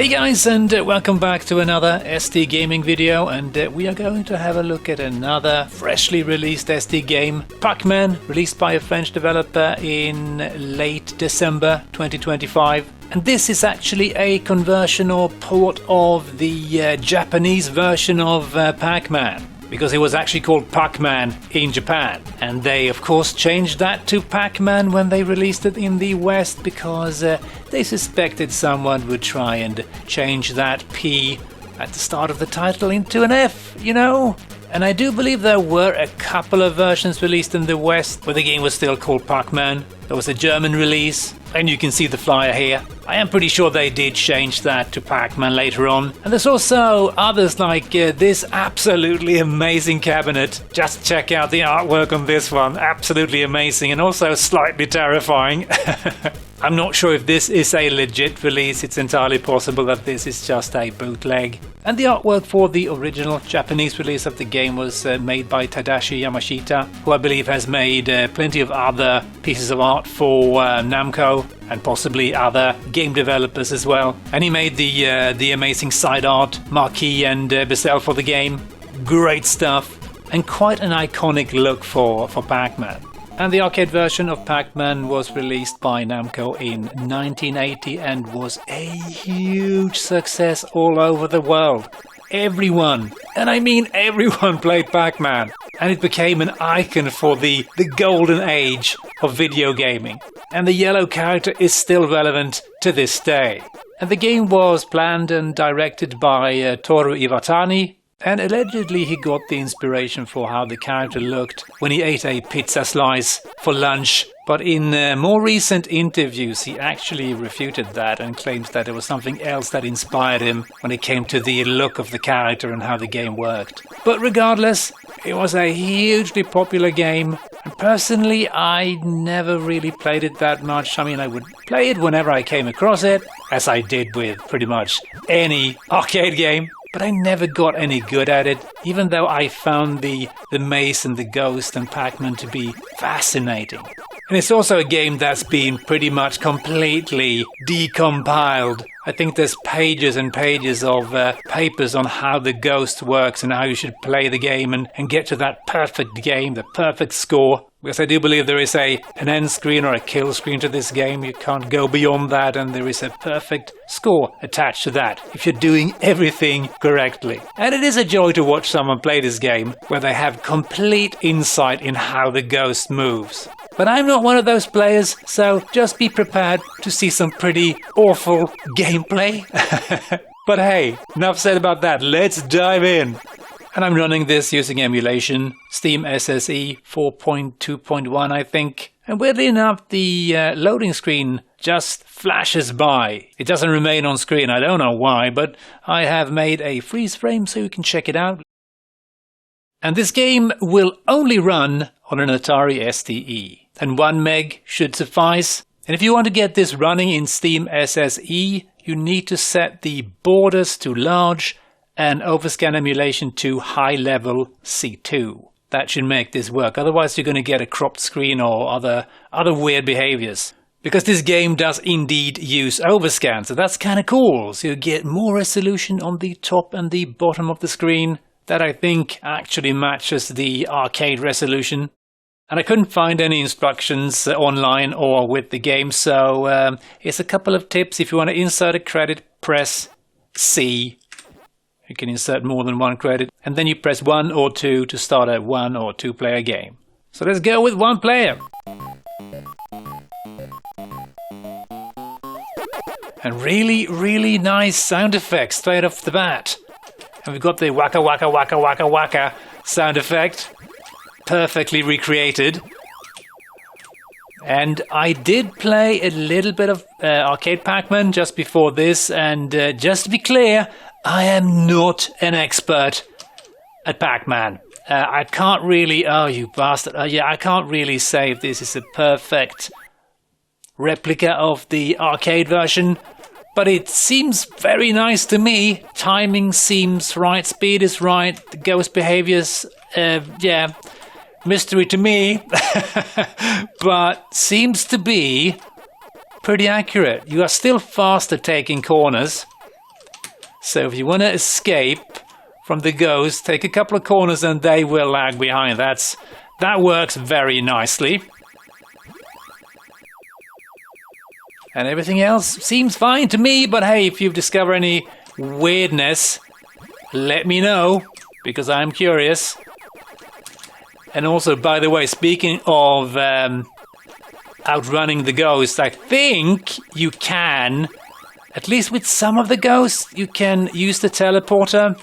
Hey guys, and welcome back to another ST gaming video, and we are going to have a look at another freshly released ST game, Puckman, released by a French developer in late December 2025. And this is actually a conversion or port of the Japanese version of Pac-Man, because it was actually called Puckman in Japan. And they of course changed that to Pac-Man when they released it in the West, because they suspected someone would try and change that P at the start of the title into an F, you know? And I do believe there were a couple of versions released in the West where the game was still called Puckman. There was a German release, and you can see the flyer here. I am pretty sure they did change that to Pac-Man later on. And there's also others like this absolutely amazing cabinet. Just check out the artwork on this one. Absolutely amazing, and also slightly terrifying. I'm not sure if this is a legit release. It's entirely possible that this is just a bootleg. And the artwork for the original Japanese release of the game was made by Tadashi Yamashita, who I believe has made plenty of other pieces of art for Namco and possibly other game developers as well. And he made the amazing side art, marquee and bezel for the game. Great stuff, and quite an iconic look for Pac-Man. And the arcade version of Pac-Man was released by Namco in 1980 and was a huge success all over the world. Everyone, and I mean everyone, played Pac-Man, and it became an icon for the golden age of video gaming. And the yellow character is still relevant to this day. And the game was planned and directed by Toru Iwatani, and allegedly he got the inspiration for how the character looked when he ate a pizza slice for lunch. But in more recent interviews he actually refuted that and claims that it was something else that inspired him when it came to the look of the character and how the game worked. But regardless, it was a hugely popular game, and personally I never really played it that much. I mean, I would play it whenever I came across it, as I did with pretty much any arcade game. But I never got any good at it, even though I found the maze and the ghost and Pac-Man to be fascinating. And it's also a game that's been pretty much completely decompiled. I think there's pages and pages of papers on how the ghost works and how you should play the game and get to that perfect game, the perfect score. Because I do believe there is an end screen or a kill screen to this game. You can't go beyond that, and there is a perfect score attached to that if you're doing everything correctly. And it is a joy to watch someone play this game where they have complete insight in how the ghost moves. But I'm not one of those players, so just be prepared to see some pretty awful gameplay. But hey, enough said about that. Let's dive in. And I'm running this using emulation, Steam SSE 4.2.1 I think. And weirdly enough, the loading screen just flashes by. It doesn't remain on screen, I don't know why, but I have made a freeze frame so you can check it out. And this game will only run on an Atari STE, and 1 meg should suffice. And if you want to get this running in Steam SSE, you need to set the borders to large and overscan emulation to high level C2. That should make this work, otherwise you're going to get a cropped screen or other weird behaviors. Because this game does indeed use overscan, so that's kind of cool. So you get more resolution on the top and the bottom of the screen. That I think actually matches the arcade resolution. And I couldn't find any instructions online or with the game, so here's a couple of tips. If you want to insert a credit, press C. You can insert more than one credit, and then you press 1 or 2 to start a 1 or 2 player game. So let's go with 1 player. And really nice sound effects straight off the bat. And we've got the waka waka waka waka waka sound effect, perfectly recreated. And I did play a little bit of arcade Pac-Man just before this, and just to be clear, I am not an expert at Pac-Man. I can't really... Oh, you bastard. I can't really say if this is a perfect replica of the arcade version, but it seems very nice to me. Timing seems right, speed is right, the ghost behaviors, mystery to me, but seems to be pretty accurate. You are still fast at taking corners. So if you want to escape from the ghosts, take a couple of corners and they will lag behind. That works very nicely. And everything else seems fine to me, but hey, if you've discovered any weirdness, let me know, because I'm curious. And also, by the way, speaking of outrunning the ghosts, I think you can, at least with some of the ghosts, you can use the teleporter.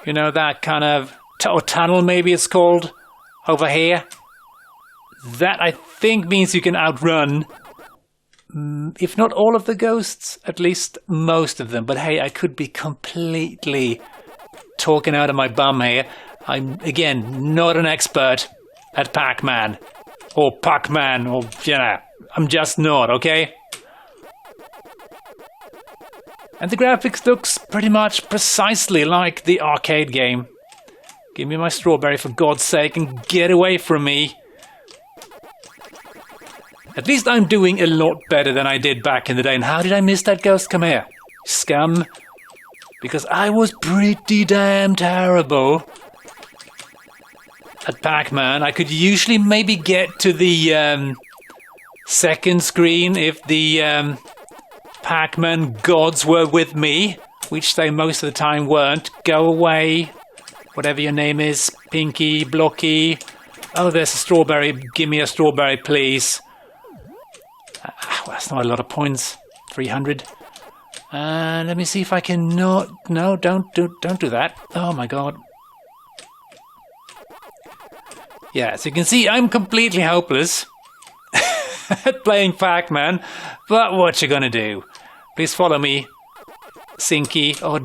You know, that kind of tunnel, maybe it's called, over here. That, I think, means you can outrun, if not all of the ghosts, at least most of them. But hey, I could be completely talking out of my bum here. I'm, again, not an expert at Pac-Man. Or Puckman, or, you know, I'm just not, okay? And the graphics looks pretty much precisely like the arcade game. Give me my strawberry, for God's sake, and get away from me. At least I'm doing a lot better than I did back in the day. And how did I miss that ghost? Come here, scum. Because I was pretty damn terrible at Pac-Man. I could usually maybe get to the second screen if the Pac-Man gods were with me, which they most of the time weren't. Go away, whatever your name is, Pinky, Blocky. Oh, there's a strawberry. Give me a strawberry, please. Well, that's not a lot of points. 300. Let me see if I can not. No, don't do that. Oh my God. Yeah, so you can see I'm completely hopeless at playing Pac-Man, but what you gonna do? Please follow me, Sinky. Oh,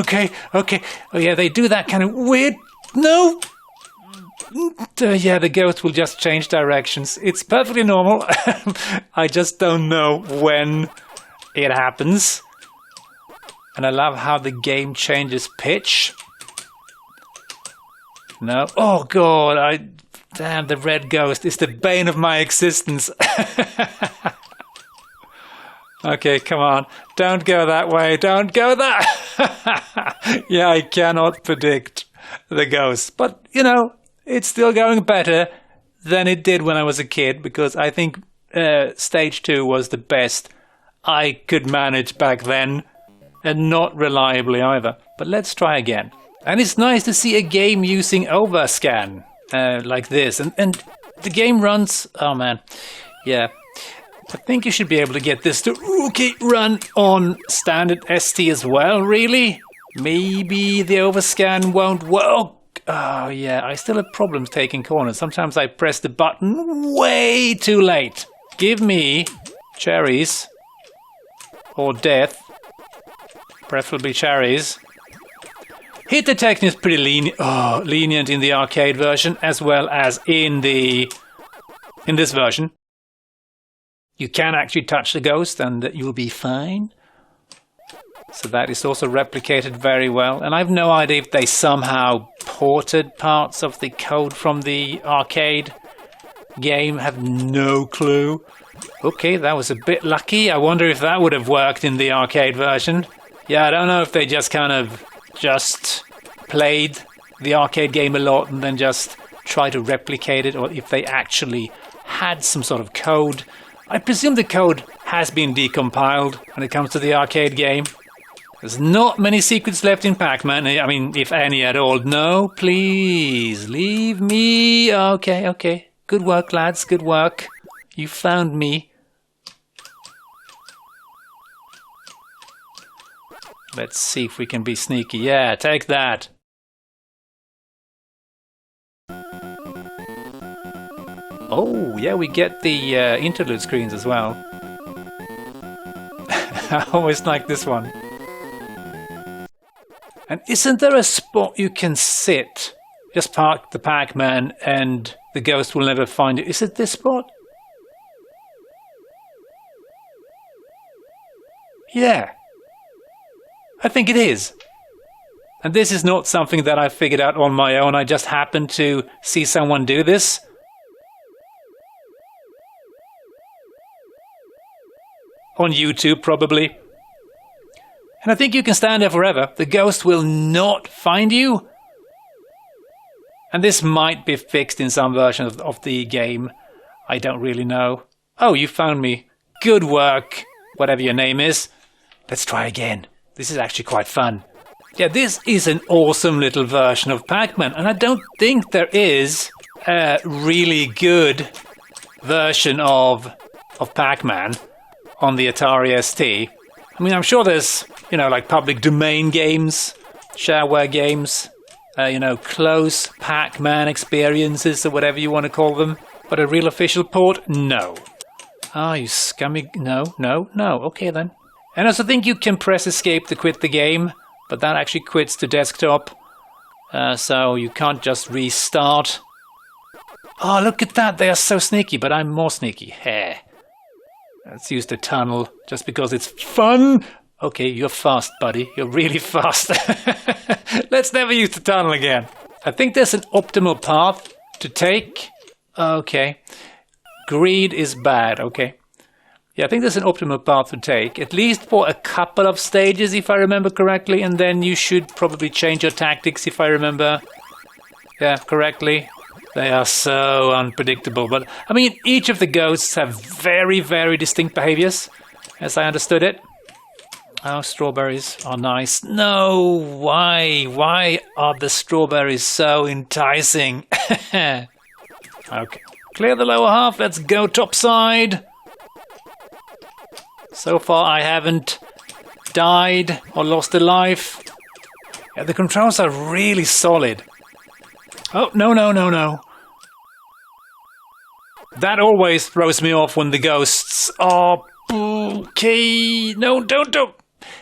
okay. Oh yeah, they do that kind of weird. No. Yeah, the ghost will just change directions. It's perfectly normal. I just don't know when it happens. And I love how the game changes pitch. No. Oh, God. Damn, the red ghost is the bane of my existence. Okay, come on. Don't go that way. Don't go that. Yeah, I cannot predict the ghost. But, you know, it's still going better than it did when I was a kid, because I think stage 2 was the best I could manage back then, and not reliably either. But let's try again. And it's nice to see a game using overscan like this. And the game runs... Oh, man. Yeah. I think you should be able to get this to run on standard ST as well, really? Maybe the overscan won't work. Oh, yeah. I still have problems taking corners. Sometimes I press the button way too late. Give me cherries. Or death. Preferably cherries. Hit detection is pretty lenient in the arcade version, as well as in this version. You can actually touch the ghost and you'll be fine. So that is also replicated very well. And I have no idea if they somehow ported parts of the code from the arcade game. Have no clue. Okay, that was a bit lucky. I wonder if that would have worked in the arcade version. Yeah, I don't know if they just kind of played the arcade game a lot and then just try to replicate it, or if they actually had some sort of code. I presume the code has been decompiled when it comes to the arcade game. There's not many secrets left in Pac-Man. I mean, if any at all. No, please, leave me. Okay. Good work, lads, good work. You found me. Let's see if we can be sneaky. Yeah, take that. Oh, yeah, we get the interlude screens as well. I always like this one. And isn't there a spot you can sit? Just park the Pac-Man and the ghost will never find you. Is it this spot? Yeah. I think it is. And this is not something that I figured out on my own. I just happened to see someone do this. On YouTube, probably. And I think you can stand there forever. The ghost will not find you. And this might be fixed in some version of the game. I don't really know. Oh, you found me. Good work, whatever your name is. Let's try again. This is actually quite fun. Yeah, this is an awesome little version of Pac-Man. And I don't think there is a really good version of Pac-Man on the Atari ST. I mean, I'm sure there's, you know, like public domain games, shareware games, you know, close Pac-Man experiences or whatever you want to call them. But a real official port? No. Ah, you scummy... No. Okay, then. And I also think you can press escape to quit the game, but that actually quits to desktop. So you can't just restart. Oh, look at that. They are so sneaky, but I'm more sneaky. Heh. Let's use the tunnel just because it's fun. Okay, you're fast, buddy. You're really fast. Let's never use the tunnel again. I think there's an optimal path to take. Okay. Greed is bad. Okay. Yeah, I think there's an optimal path to take. At least for a couple of stages, if I remember correctly. And then you should probably change your tactics, if I remember correctly. They are so unpredictable. But, I mean, each of the ghosts have very, very distinct behaviors, as I understood it. Oh, strawberries are nice. No, why? Why are the strawberries so enticing? Okay, clear the lower half. Let's go topside. So far, I haven't died or lost a life. Yeah, the controls are really solid. Oh, no. That always throws me off when the ghosts are... Okay, no, don't.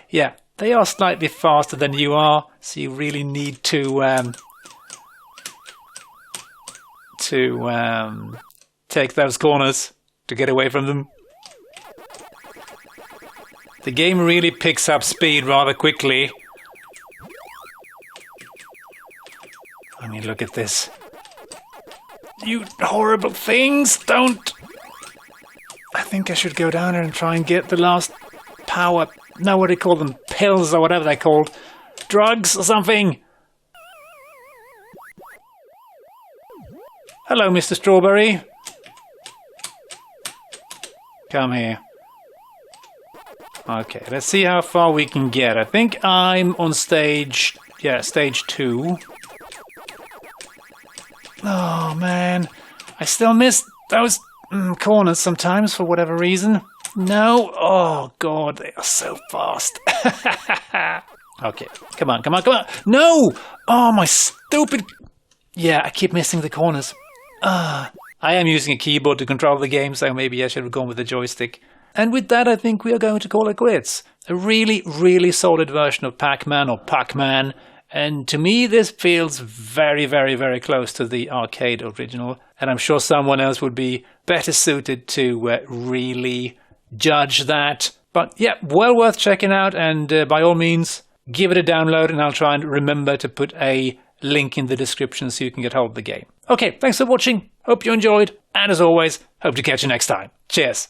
Yeah, they are slightly faster than you are, so you really need to take those corners to get away from them. The game really picks up speed rather quickly. I mean, look at this. You horrible things, don't... I think I should go down there and try and get the last power... No, what do you call them? Pills or whatever they're called. Drugs or something. Hello, Mr. Strawberry. Come here. Okay, let's see how far we can get. I think I'm on stage... Yeah, stage 2. Oh, man. I still miss those corners sometimes for whatever reason. No. Oh, God. They are so fast. Okay. Come on. No! Oh, my stupid... Yeah, I keep missing the corners. I am using a keyboard to control the game, so maybe I should have gone with the joystick. And with that, I think we are going to call it quits. A really, really solid version of Pac-Man or Puckman. And to me, this feels very, very, very close to the arcade original. And I'm sure someone else would be better suited to really judge that. But yeah, well worth checking out. And by all means, give it a download. And I'll try and remember to put a link in the description so you can get hold of the game. Okay, thanks for watching. Hope you enjoyed. And as always, hope to catch you next time. Cheers.